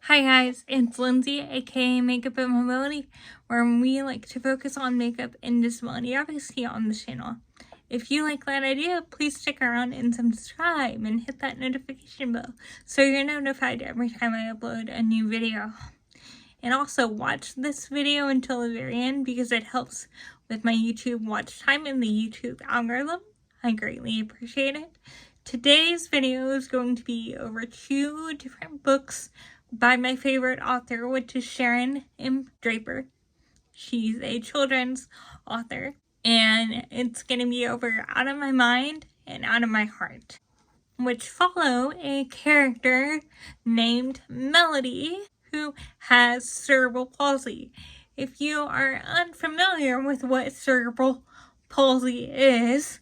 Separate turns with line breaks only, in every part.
Hi guys, it's Lindsay, aka Makeup and Mobility, where we like to focus on makeup and disability advocacy on this channel. If you like that idea, please stick around and subscribe and hit that notification bell so you're notified every time I upload a new video. And also watch this video until the very end because it helps with my YouTube watch time and the YouTube algorithm. I greatly appreciate it. Today's video is going to be over 2 different books by my favorite author, which is Sharon M. Draper. She's a children's author, and it's going to be over Out of My Mind and Out of My Heart, which follow a character named Melody who has cerebral palsy. If you are unfamiliar with what cerebral palsy is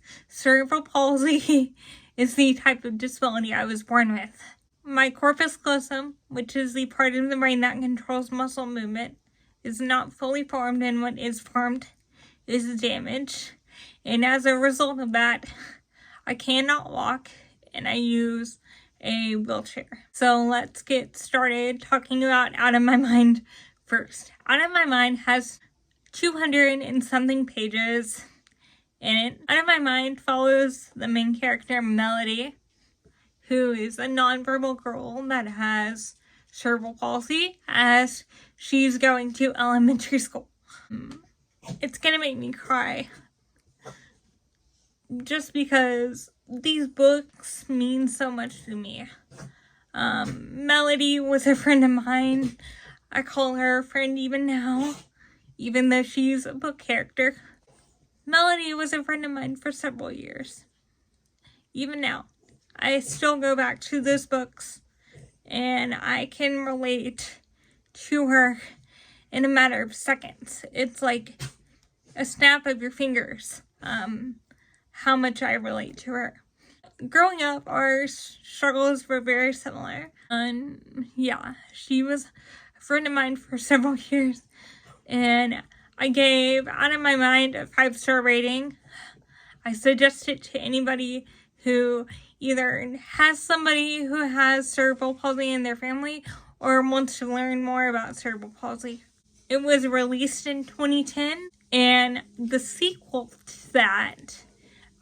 the type of disability I was born with. My corpus callosum, which is the part of the brain that controls muscle movement, is not fully formed, and what is formed is damaged. And as a result of that, I cannot walk and I use a wheelchair. So let's get started talking about Out of My Mind first. Out of My Mind has 200 and something pages in it. Out of My Mind follows the main character, Melody, who is a nonverbal girl that has cerebral palsy as she's going to elementary school. It's gonna make me cry just because these books mean so much to me. Melody was a friend of mine. I call her a friend even now, even though she's a book character. Melody was a friend of mine for several years. Even now, I still go back to those books and I can relate to her in a matter of seconds. It's like a snap of your fingers, how much I relate to her. Growing up, our struggles were very similar. And yeah, she was a friend of mine for several years. And I gave Out of My Mind a 5-star rating. I suggest it to anybody who either has somebody who has cerebral palsy in their family or wants to learn more about cerebral palsy. It was released in 2010, and the sequel to that,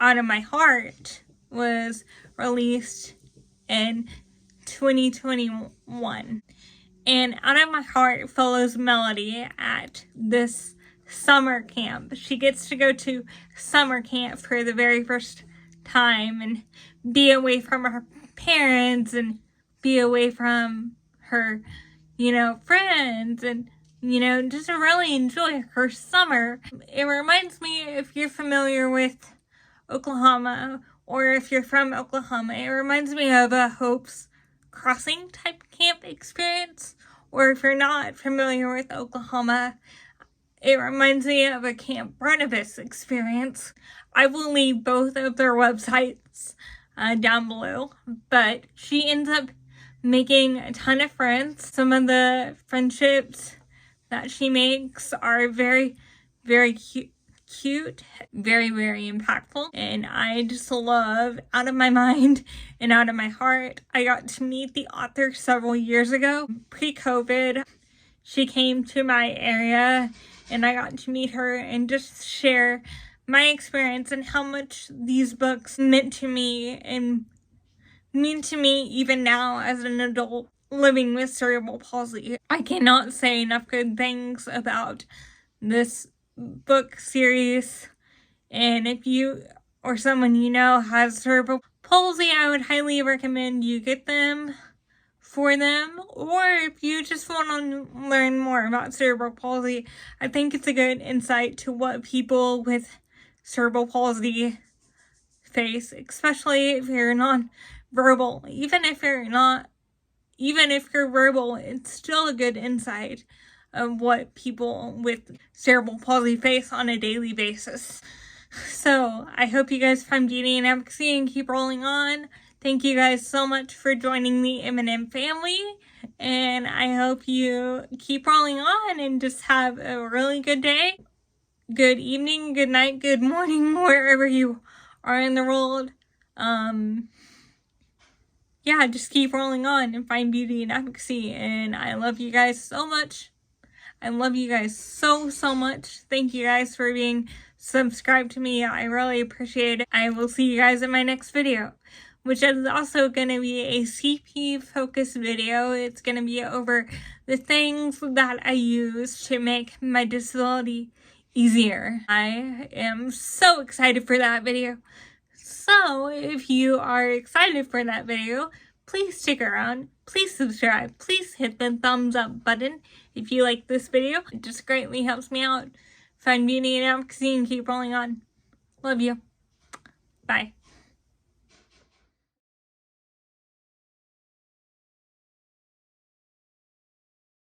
Out of My Heart, was released in 2021. And Out of My Heart follows Melody at this summer camp. She gets to go to summer camp for the very first time and be away from her parents and be away from her, friends and, just really enjoy her summer. It reminds me, if you're familiar with Oklahoma or if you're from Oklahoma, it reminds me of a Hope's Crossing type camp experience. Or if you're not familiar with Oklahoma, it reminds me of a Camp Barnabas experience. I will leave both of their websites down below, but she ends up making a ton of friends. Some of the friendships that she makes are very, very cute, very, very impactful, and I just love Out of My Mind and Out of My Heart. I got to meet the author several years ago, pre-COVID. She came to my area and I got to meet her and just share my experience and how much these books meant to me and mean to me even now as an adult living with cerebral palsy. I cannot say enough good things about this book series, and if you or someone you know has cerebral palsy, I would highly recommend you get them for them. Or if you just want to learn more about cerebral palsy, I think it's a good insight to what people with cerebral palsy face, especially if you're non-verbal. Even if you're verbal, it's still a good insight of what people with cerebral palsy face on a daily basis. So I hope you guys find beauty and advocacy and keep rolling on. Thank you guys so much for joining the M&M family, and I hope you keep rolling on and just have a really good day, good evening, good night, good morning, wherever you are in the world. yeah, just keep rolling on and find beauty and advocacy. And I love you guys so much. I love you guys so, so much. Thank you guys for being subscribed to me. I really appreciate it. I will see you guys in my next video, which is also going to be a CP focused video. It's going to be over the things that I use to make my disability easier. I am so excited for that video. So if you are excited for that video, please stick around, please subscribe, please hit the thumbs up button if you like this video. It just greatly helps me out. Find beauty and advocacy and keep rolling on. Love you. Bye.